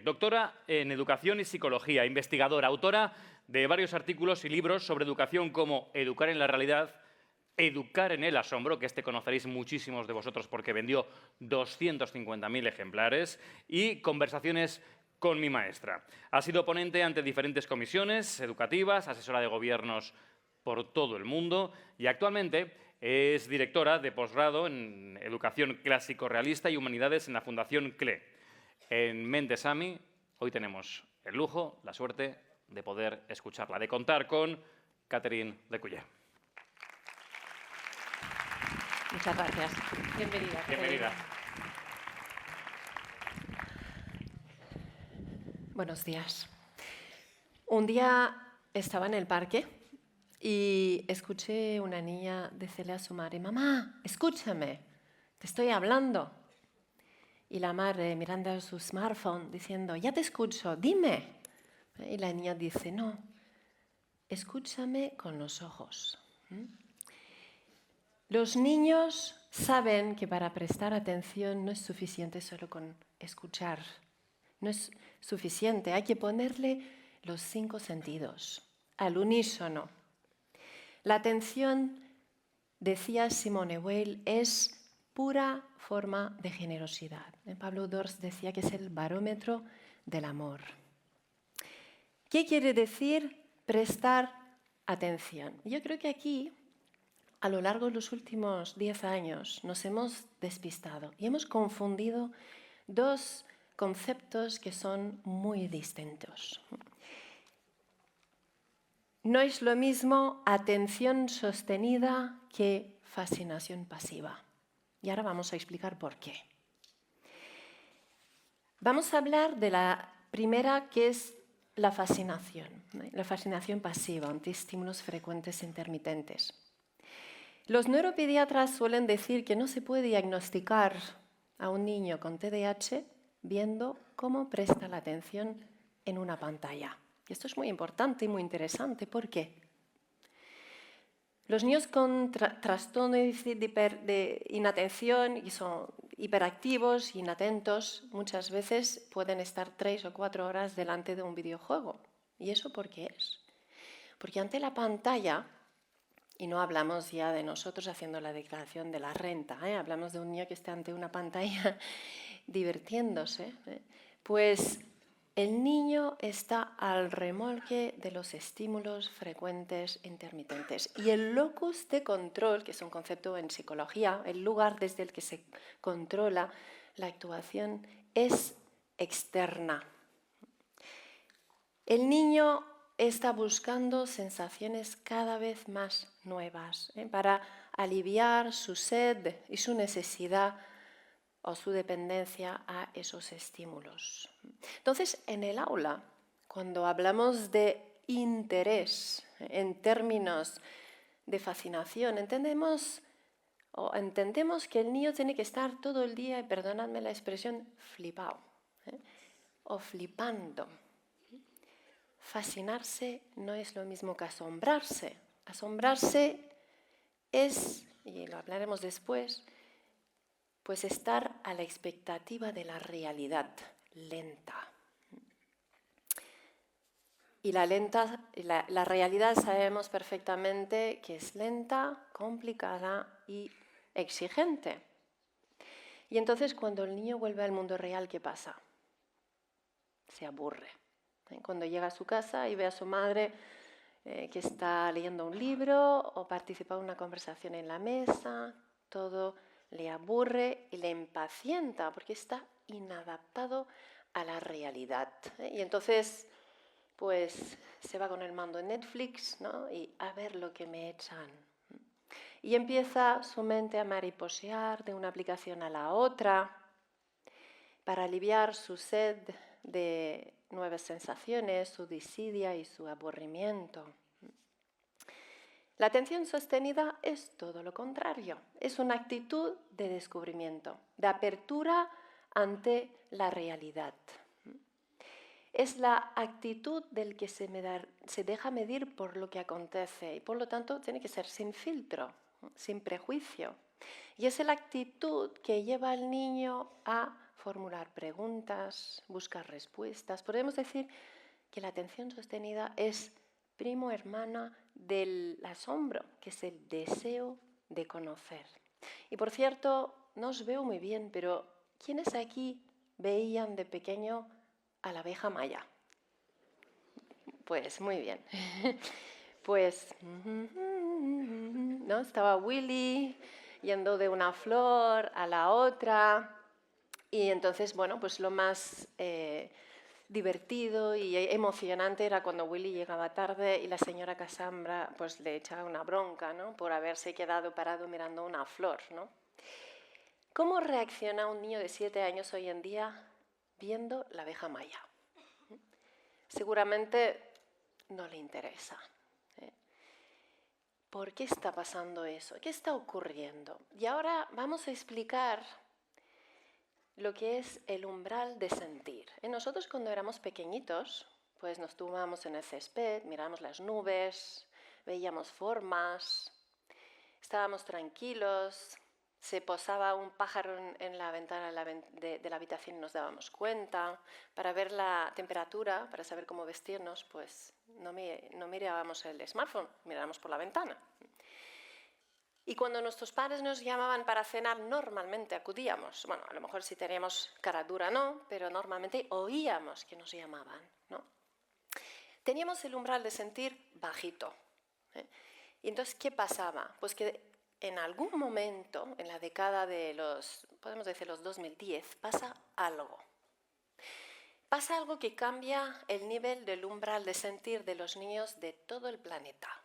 doctora en Educación y Psicología, investigadora, autora de varios artículos y libros sobre educación como Educar en la realidad, Educar en el asombro, que conoceréis muchísimos de vosotros porque vendió 250.000 ejemplares, y Conversaciones con mi maestra. Ha sido ponente ante diferentes comisiones educativas, asesora de gobiernos por todo el mundo y actualmente es directora de posgrado en Educación Clásico-Realista y Humanidades en la Fundación CLE. En Mentesami hoy tenemos el lujo, la suerte de poder escucharla, de contar con Catherine Lecuyer. Muchas gracias. Bienvenida. Bienvenida. Buenos días. Un día estaba en el parque y escuché una niña decirle a su madre: «Mamá, escúchame, te estoy hablando». Y la madre mirando su smartphone diciendo: «Ya te escucho, dime». Y la niña dice: «No, escúchame con los ojos». Los niños saben que para prestar atención no es suficiente solo con escuchar. No es suficiente, hay que ponerle los 5 sentidos, al unísono. La atención, decía Simone Weil, es pura forma de generosidad. Pablo Dors decía que es el barómetro del amor. ¿Qué quiere decir prestar atención? Yo creo que aquí, a lo largo de los últimos 10 años, nos hemos despistado y hemos confundido dos conceptos que son muy distintos. No es lo mismo atención sostenida que fascinación pasiva. Y ahora vamos a explicar por qué. Vamos a hablar de la primera, que es la fascinación pasiva ante estímulos frecuentes e intermitentes. Los neuropediatras suelen decir que no se puede diagnosticar a un niño con TDAH viendo cómo presta la atención en una pantalla. Y esto es muy importante y muy interesante. ¿Por qué? Los niños con trastorno de inatención y son hiperactivos, inatentos, muchas veces pueden estar 3 o 4 horas delante de un videojuego. ¿Y eso por qué es? Porque ante la pantalla, y no hablamos ya de nosotros haciendo la declaración de la renta, hablamos de un niño que está ante una pantalla divirtiéndose, pues el niño está al remolque de los estímulos frecuentes e intermitentes. Y el locus de control, que es un concepto en psicología, el lugar desde el que se controla la actuación, es externa. El niño está buscando sensaciones cada vez más nuevas para aliviar su sed y su necesidad o su dependencia a esos estímulos. Entonces, en el aula, cuando hablamos de interés en términos de fascinación, entendemos que el niño tiene que estar todo el día, y perdonadme la expresión, flipado, o flipando. Fascinarse no es lo mismo que asombrarse. Asombrarse es, y lo hablaremos después, pues estar a la expectativa de la realidad lenta. Y la realidad sabemos perfectamente que es lenta, complicada y exigente. Y entonces cuando el niño vuelve al mundo real, ¿qué pasa? Se aburre. Cuando llega a su casa y ve a su madre que está leyendo un libro o participa en una conversación en la mesa, todo le aburre y le impacienta porque está inadaptado a la realidad. Y entonces, pues, se va con el mando en Netflix, ¿no? Y a ver lo que me echan. Y empieza su mente a mariposear de una aplicación a la otra para aliviar su sed de nuevas sensaciones, su desidia y su aburrimiento. La atención sostenida es todo lo contrario. Es una actitud de descubrimiento, de apertura ante la realidad. Es la actitud del que se deja medir por lo que acontece y por lo tanto tiene que ser sin filtro, sin prejuicio. Y es la actitud que lleva al niño a formular preguntas, buscar respuestas. Podemos decir que la atención sostenida es primo hermana del asombro, que es el deseo de conocer. Y por cierto, no os veo muy bien, pero ¿quiénes aquí veían de pequeño a la abeja maya? Pues muy bien. Pues, ¿no? Estaba Willy yendo de una flor a la otra. Y entonces, bueno, pues lo más divertido y emocionante era cuando Willy llegaba tarde y la señora Cassandra pues le echaba una bronca, ¿no? Por haberse quedado parado mirando una flor, ¿no? ¿Cómo reacciona un niño de 7 años hoy en día viendo la abeja maya? Seguramente no le interesa. ¿Por qué está pasando eso? ¿Qué está ocurriendo? Y ahora vamos a explicar lo que es el umbral de sentir. Nosotros cuando éramos pequeñitos, pues nos tumbábamos en el césped, mirábamos las nubes, veíamos formas, estábamos tranquilos, se posaba un pájaro en la ventana de la habitación y nos dábamos cuenta. Para ver la temperatura, para saber cómo vestirnos, pues no mirábamos el smartphone, mirábamos por la ventana. Y cuando nuestros padres nos llamaban para cenar, normalmente acudíamos. Bueno, a lo mejor si teníamos cara dura no, pero normalmente oíamos que nos llamaban, ¿no? Teníamos el umbral de sentir bajito. Y entonces, ¿qué pasaba? Pues que en algún momento, en la década de podemos decir los 2010, pasa algo. Pasa algo que cambia el nivel del umbral de sentir de los niños de todo el planeta.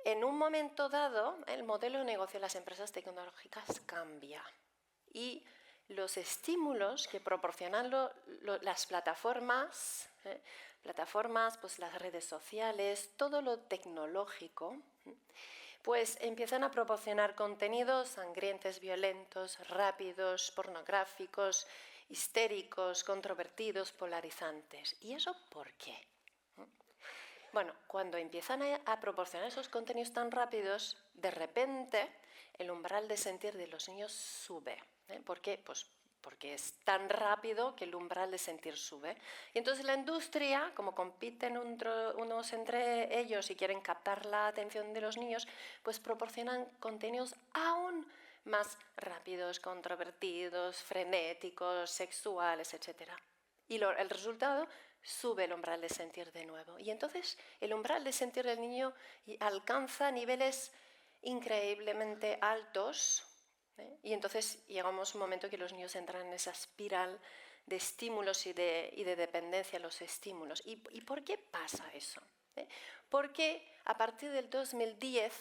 En un momento dado, el modelo de negocio de las empresas tecnológicas cambia y los estímulos que proporcionan las plataformas, pues las redes sociales, todo lo tecnológico, pues empiezan a proporcionar contenidos sangrientos, violentos, rápidos, pornográficos, histéricos, controvertidos, polarizantes. ¿Y eso por qué? Bueno, cuando empiezan a proporcionar esos contenidos tan rápidos, de repente el umbral de sentir de los niños sube. ¿Por qué? Pues porque es tan rápido que el umbral de sentir sube. Y entonces la industria, como compiten unos entre ellos y quieren captar la atención de los niños, pues proporcionan contenidos aún más rápidos, controvertidos, frenéticos, sexuales, etc. Y el resultado, sube el umbral de sentir de nuevo. Y entonces el umbral de sentir del niño alcanza niveles increíblemente altos, y entonces llegamos a un momento que los niños entran en esa espiral de estímulos y de dependencia de los estímulos. ¿Y por qué pasa eso? Porque a partir del 2010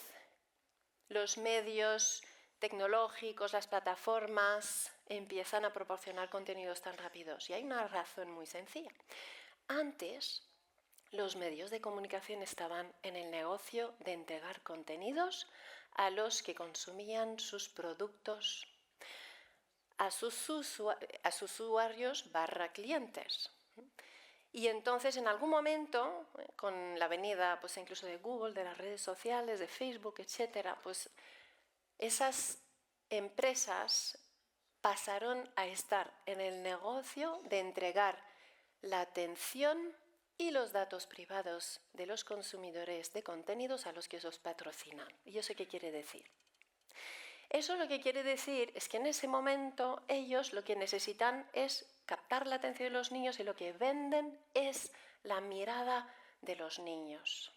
los medios tecnológicos, las plataformas empiezan a proporcionar contenidos tan rápidos. Y hay una razón muy sencilla. Antes, los medios de comunicación estaban en el negocio de entregar contenidos a los que consumían sus productos, a sus usuarios / clientes. Y entonces, en algún momento, con la venida pues, incluso de Google, de las redes sociales, de Facebook, etc., pues esas empresas pasaron a estar en el negocio de entregar la atención y los datos privados de los consumidores de contenidos a los que esos patrocinan. ¿Y eso qué quiere decir? Eso lo que quiere decir es que en ese momento ellos lo que necesitan es captar la atención de los niños y lo que venden es la mirada de los niños.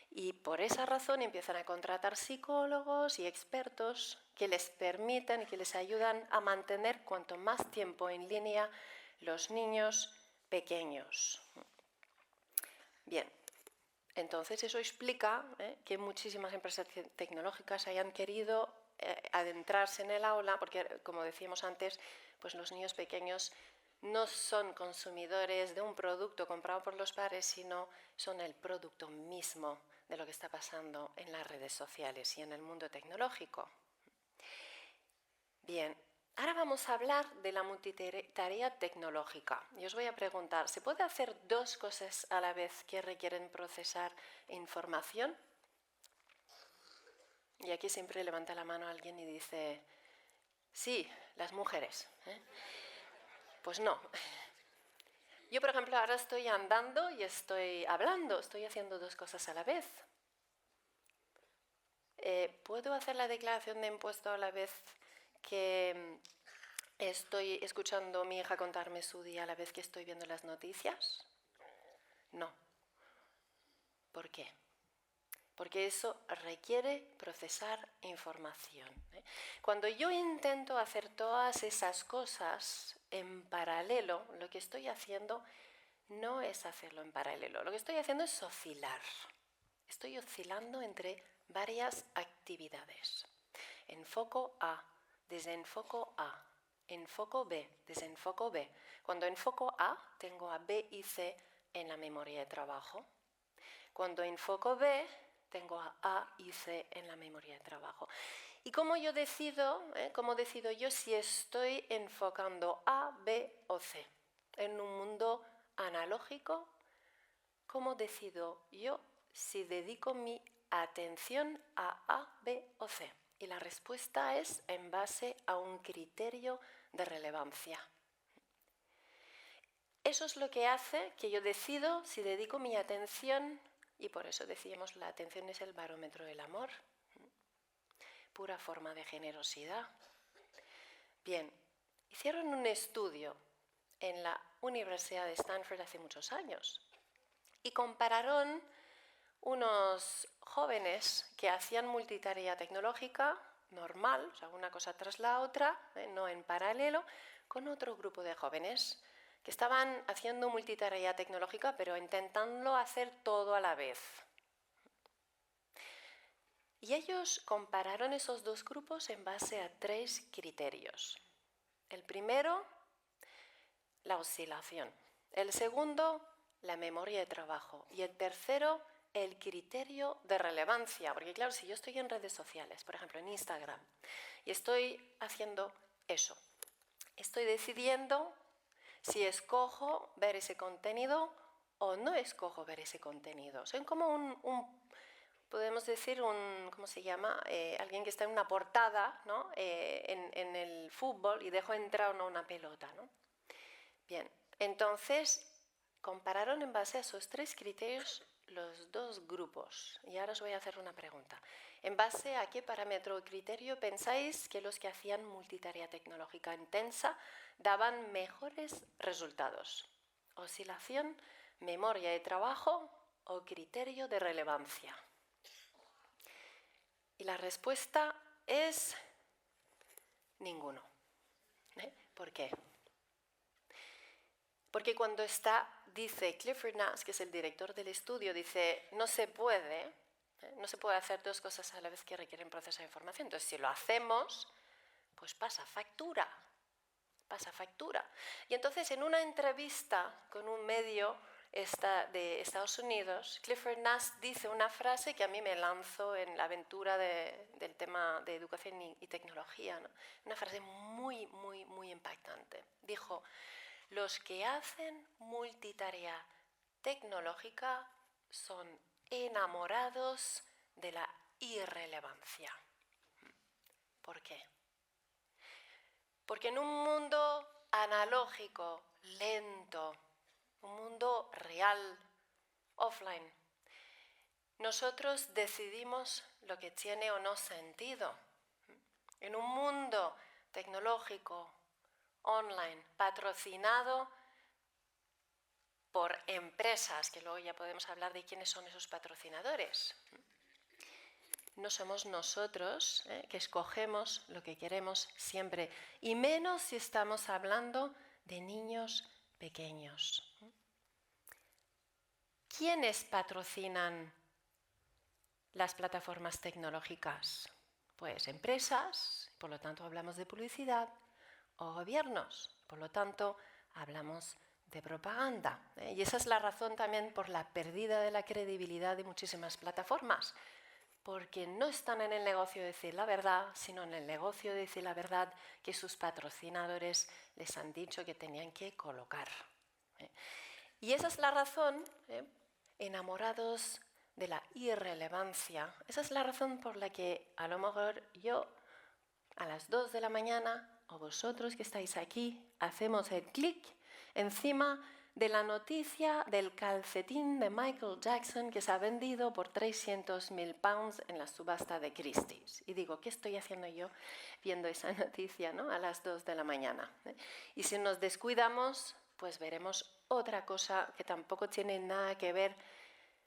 Y por esa razón empiezan a contratar psicólogos y expertos que les permiten y que les ayudan a mantener cuanto más tiempo en línea los niños pequeños. Bien, entonces eso explica que muchísimas empresas tecnológicas hayan querido adentrarse en el aula, porque como decíamos antes, pues los niños pequeños no son consumidores de un producto comprado por los padres, sino son el producto mismo de lo que está pasando en las redes sociales y en el mundo tecnológico. Bien, ahora vamos a hablar de la multitarea tecnológica. Y os voy a preguntar, ¿se puede hacer 2 cosas a la vez que requieren procesar información? Y aquí siempre levanta la mano alguien y dice, Sí, las mujeres. Pues no. Yo, por ejemplo, ahora estoy andando y estoy hablando, estoy haciendo dos cosas a la vez. ¿Puedo hacer la declaración de impuesto a la vez que estoy escuchando a mi hija contarme su día a la vez que estoy viendo las noticias? No. ¿Por qué? Porque eso requiere procesar información. Cuando yo intento hacer todas esas cosas en paralelo, lo que estoy haciendo no es hacerlo en paralelo. Lo que estoy haciendo es oscilar. Estoy oscilando entre varias actividades. Enfoco A, desenfoco A, enfoco B, desenfoco B. Cuando enfoco A, tengo a B y C en la memoria de trabajo. Cuando enfoco B, tengo a y C en la memoria de trabajo. ¿Y cómo yo decido, cómo decido yo si estoy enfocando A, B o C? En un mundo analógico, ¿cómo decido yo si dedico mi atención a B o C? Y la respuesta es en base a un criterio de relevancia. Eso es lo que hace que yo decido si dedico mi atención, y por eso decíamos la atención es el barómetro del amor, pura forma de generosidad. Bien, hicieron un estudio en la Universidad de Stanford hace muchos años y compararon unos jóvenes que hacían multitarea tecnológica normal, o sea, una cosa tras la otra, no en paralelo, con otro grupo de jóvenes que estaban haciendo multitarea tecnológica, pero intentándolo hacer todo a la vez. Y ellos compararon esos dos grupos en base a 3 criterios. El primero, la oscilación. El segundo, la memoria de trabajo. Y el tercero, el criterio de relevancia. Porque claro, si yo estoy en redes sociales, por ejemplo en Instagram, y estoy haciendo eso, estoy decidiendo si escojo ver ese contenido o no escojo ver ese contenido. Soy como podemos decir, ¿cómo se llama? Alguien que está en una portada, ¿no? En el fútbol y dejo entrar una pelota, ¿no? Bien, entonces compararon en base a esos 3 criterios los 2 grupos. Y ahora os voy a hacer una pregunta. ¿En base a qué parámetro o criterio pensáis que los que hacían multitarea tecnológica intensa daban mejores resultados? ¿Oscilación, memoria de trabajo o criterio de relevancia? Y la respuesta es ninguno. ¿Por qué? Porque cuando dice Clifford Nass, que es el director del estudio, dice, no se puede hacer 2 cosas a la vez que requieren procesar información. Entonces, si lo hacemos, pues pasa factura. Y entonces, en una entrevista con un medio de Estados Unidos, Clifford Nass dice una frase que a mí me lanzó en la aventura del tema de educación y tecnología, ¿no? Una frase muy, muy, muy impactante. Dijo, los que hacen multitarea tecnológica son enamorados de la irrelevancia. ¿Por qué? Porque en un mundo analógico, lento, un mundo real, offline, nosotros decidimos lo que tiene o no sentido. En un mundo tecnológico, online, patrocinado por empresas, que luego ya podemos hablar de quiénes son esos patrocinadores. No somos nosotros que escogemos lo que queremos siempre, y menos si estamos hablando de niños pequeños. ¿Quiénes patrocinan las plataformas tecnológicas? Pues empresas, por lo tanto hablamos de publicidad, o gobiernos, por lo tanto hablamos de propaganda. Y esa es la razón también por la pérdida de la credibilidad de muchísimas plataformas, porque no están en el negocio de decir la verdad, sino en el negocio de decir la verdad que sus patrocinadores les han dicho que tenían que colocar. Y esa es la razón, enamorados de la irrelevancia, esa es la razón por la que a lo mejor yo a las 2 de la mañana, o vosotros que estáis aquí, hacemos el clic encima de la noticia del calcetín de Michael Jackson que se ha vendido por 300.000 pounds en la subasta de Christie's. Y digo, ¿qué estoy haciendo yo viendo esa noticia, ¿no? A las 2 de la mañana? Y si nos descuidamos, pues veremos otra cosa que tampoco tiene nada que ver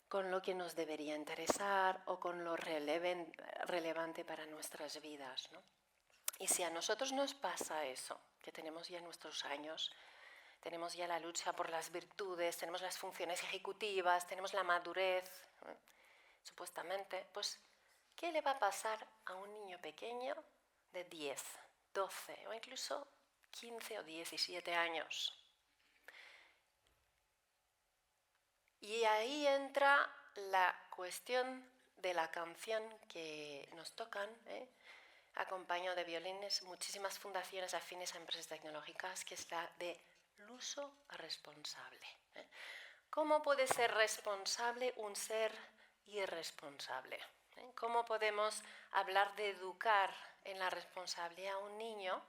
con lo que nos debería interesar o con lo relevante para nuestras vidas, ¿no? Y si a nosotros nos pasa eso, que tenemos ya nuestros años, tenemos ya la lucha por las virtudes, tenemos las funciones ejecutivas, tenemos la madurez, supuestamente, pues, ¿qué le va a pasar a un niño pequeño de 10, 12 o incluso 15 o 17 años? Y ahí entra la cuestión de la canción que nos tocan, acompañado de violines, muchísimas fundaciones afines a empresas tecnológicas, que es la de el uso responsable. ¿Cómo puede ser responsable un ser irresponsable? ¿Cómo podemos hablar de educar en la responsabilidad a un niño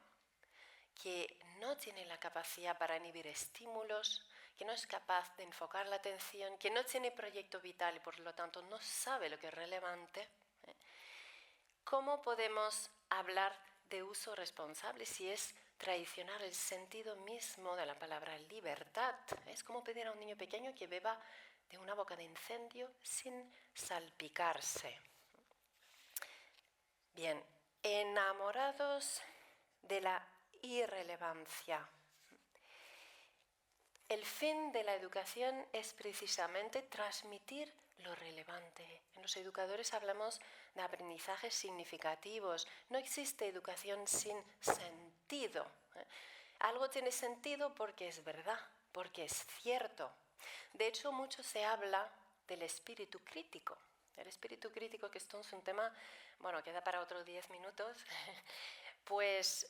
que no tiene la capacidad para inhibir estímulos, que no es capaz de enfocar la atención, que no tiene proyecto vital y por lo tanto no sabe lo que es relevante? ¿Cómo podemos hablar de uso responsable si es traicionar el sentido mismo de la palabra libertad? Es como pedir a un niño pequeño que beba de una boca de incendio sin salpicarse. Bien, enamorados de la irrelevancia. El fin de la educación es precisamente transmitir lo relevante. En los educadores hablamos de aprendizajes significativos. No existe educación sin sentido. Algo tiene sentido porque es verdad, porque es cierto. De hecho, mucho se habla del espíritu crítico. El espíritu crítico, que esto es un tema, bueno, queda para otros 10 minutos, pues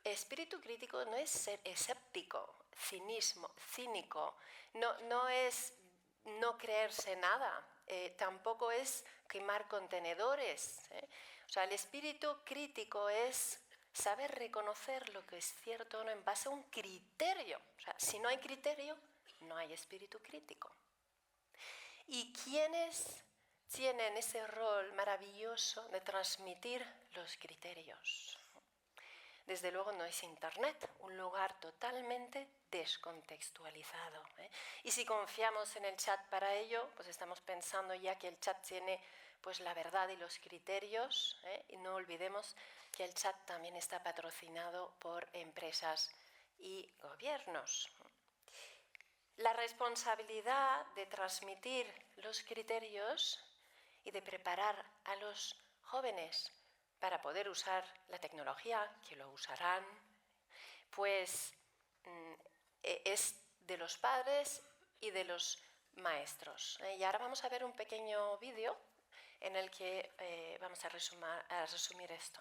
espíritu crítico no es ser escéptico, cínico, no es no creerse nada, tampoco es quemar contenedores. O sea, el espíritu crítico es saber reconocer lo que es cierto o no en base a un criterio. O sea, si no hay criterio, no hay espíritu crítico. ¿Y quiénes tienen ese rol maravilloso de transmitir los criterios? Desde luego no es Internet, un lugar totalmente descontextualizado. Y si confiamos en el chat para ello, pues estamos pensando ya que el chat tiene pues la verdad y los criterios, y no olvidemos que el chat también está patrocinado por empresas y gobiernos. La responsabilidad de transmitir los criterios y de preparar a los jóvenes para poder usar la tecnología, que lo usarán, pues es de los padres y de los maestros. Y ahora vamos a ver un pequeño vídeo en el que vamos a resumir esto.